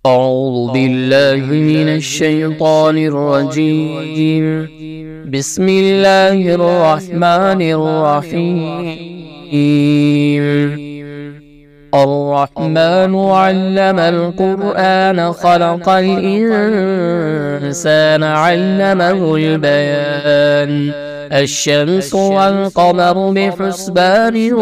أعوذ بالله من الشيطان الرجيم. بسم الله الرحمن الرحيم. الرحمن علم القرآن خلق الإنسان علمه البيان. الشمس والقمر بحسبان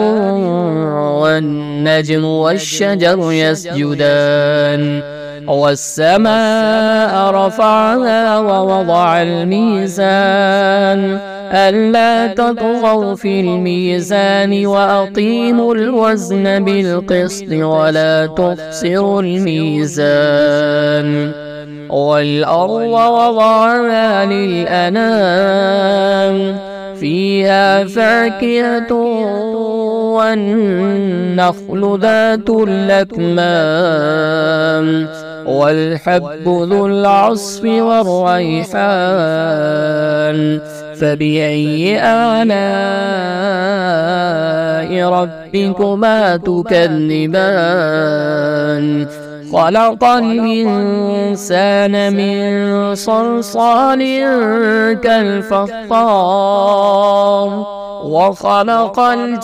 والنجم والشجر يسجدان والسماء رفعها ووضع الميزان ألا تطغوا في الميزان وأقيموا الوزن بالقسط ولا تخسروا الميزان والأرض وضعها للأنام فيها فاكهة والنخل ذات الأكمام والحب ذو العصف والريحان فبأي آلاء ربكما تكذبان خلق الإنسان من صلصال كالفخار وخلق الجان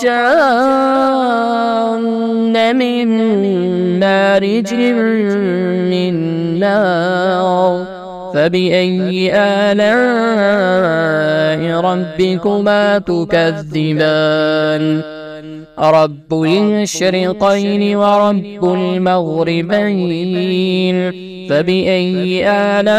من مارج من نار فبأي آلاء ربكما تكذبان رب المشرقين ورب المغربين فبأي آلاء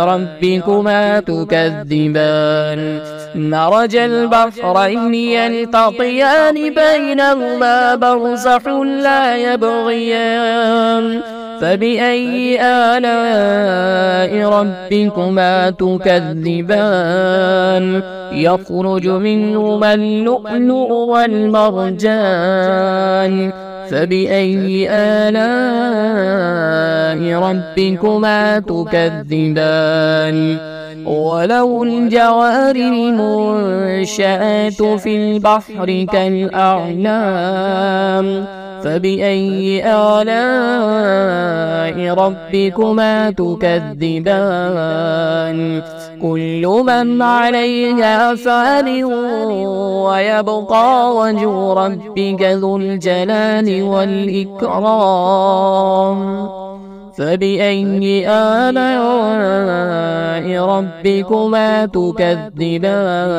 ربكما تكذبان مرج البحرين يلتقيان بينهما برزخ لا يبغيان فبأي آلاء ربكما تكذبان يخرج منهما اللؤلؤ والمرجان فبأي آلاء ربكما تكذبان وله الجوار المنشآت في البحر كالأعلام فبأي آلاء ربكما تكذبان كل من عليها فان ويبقى وجه ربك ذو الجلال والإكرام فبأي آلاء ربكما تكذبان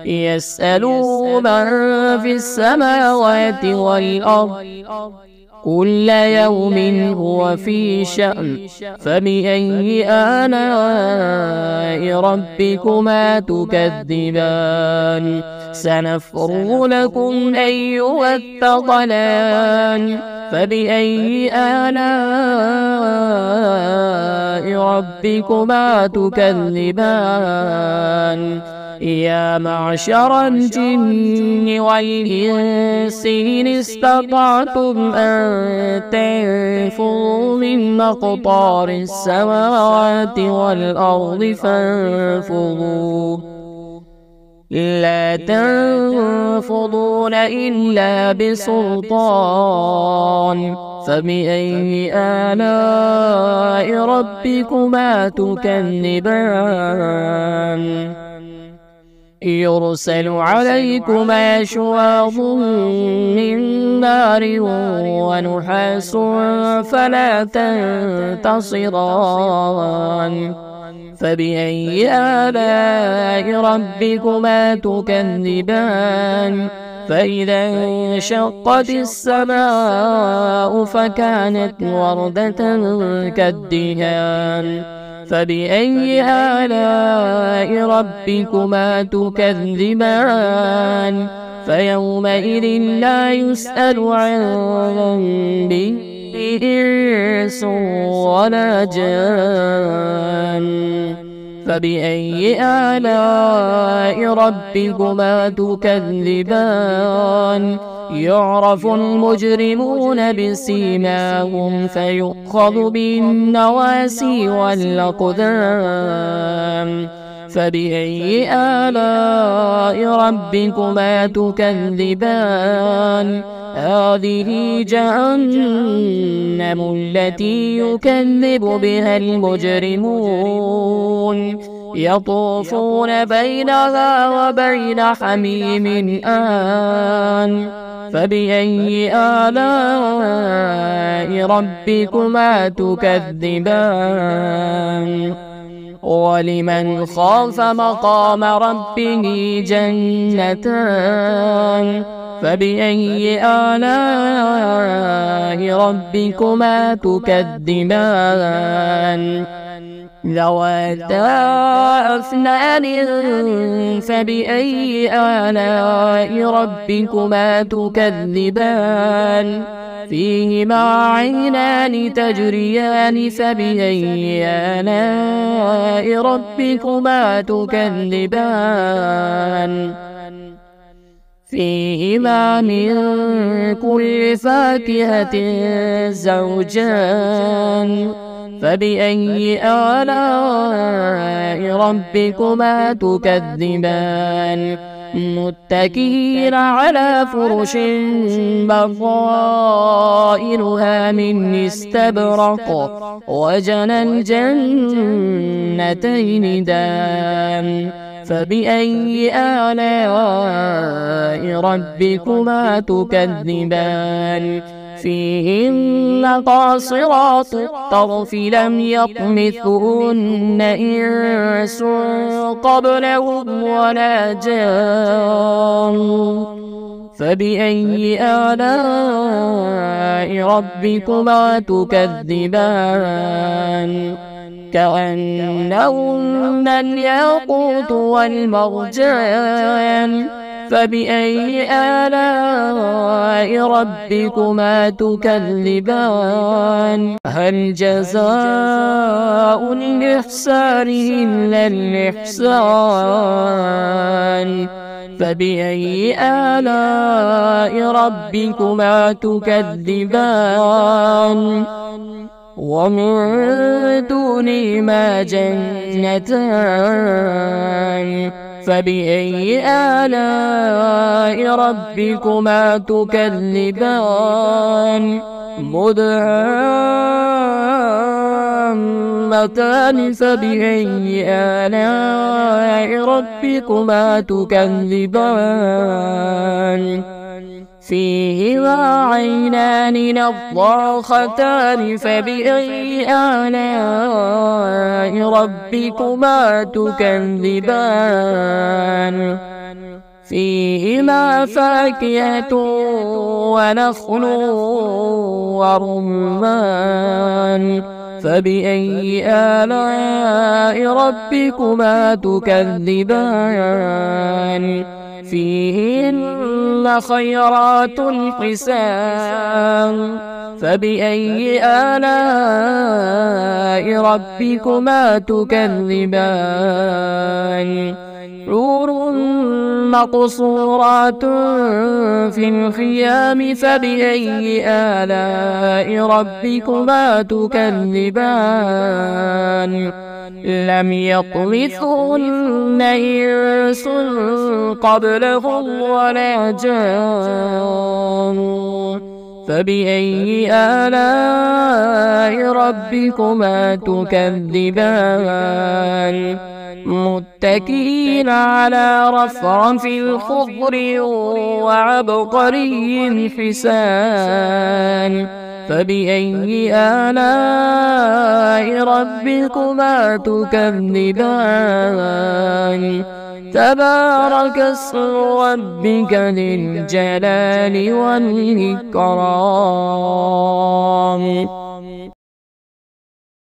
يسأله من في السماوات والأرض كل يوم هو في شأن فبأي آلاء ربكما تكذبان سنفرغ لكم أيها الثقلان فبأي آلاء ربكما تكذبان يا معشر الجن والإنس إن استطعتم أن تنفذوا من أقطار السماوات والأرض فانفذوا لا تنفذون إلا بسلطان فبأي آلاء ربكما تكذبان يرسل عليكما شواظ من نار ونحاس فلا تنتصران فبأي آلاء ربكما تكذبان فإذا انشقت السماء فكانت وردة كالدهان فبأي آلاء ربكما تكذبان فيومئذ لا يسأل عن ذنبه إنس ولا جان فبأي آلاء ربكما تكذبان يعرف المجرمون بسيماهم فيؤخذ بالنواسي والأقدام فبأي آلاء ربكما تكذبان هذه جهنم جهنم التي يكذب بها المجرمون يطوفون بينها وبين حميم آن فبأي آلاء ربكما تكذبان ولمن خاف مقام ربه جنتان فبأي آلاء ربكما تكذبان ذواتا أفنان فبأي آلاء ربكما تكذبان فيهما عينان تجريان فبأي آلاء ربكما تكذبان فيهما من كل فاكهة زوجان فبأي آلاء ربكما تكذبان متكئين على فرش بطائنها من استبرق وجنى الجنتين دان فبأي آلاء ربكما تكذبان فيهن قاصرات الطرف لم يطمثهن إنس قبلهم ولا جان فبأي آلاء ربكما تكذبان كأنهن الياقوت والمرجان فبأي آلاء ربكما تكذبان هل جزاء الإحسان إلا الإحسان فبأي آلاء ربكما تكذبان ومن دونهما جنتان فبأي آلاء ربكما تكذبان مدهامتان فبأي آلاء ربكما تكذبان فيهما عينان نضاختان فبأي آلاء ربكما تكذبان فيهما فاكهة ونخل ورمان فبأي آلاء ربكما تكذبان فيهن خيرات حسان فبأي آلاء ربكما تكذبان حور مقصورات في الخيام فبأي آلاء ربكما تكذبان لم يطمثهن إنس قبلهم ولا جان فبأي آلاء ربكما تكذبان متكئين على رفرف خضر وعبقري حسان فبأي آلاء ربكما تكذبان تبارك اسم ربك ذي الجلال والإكرام.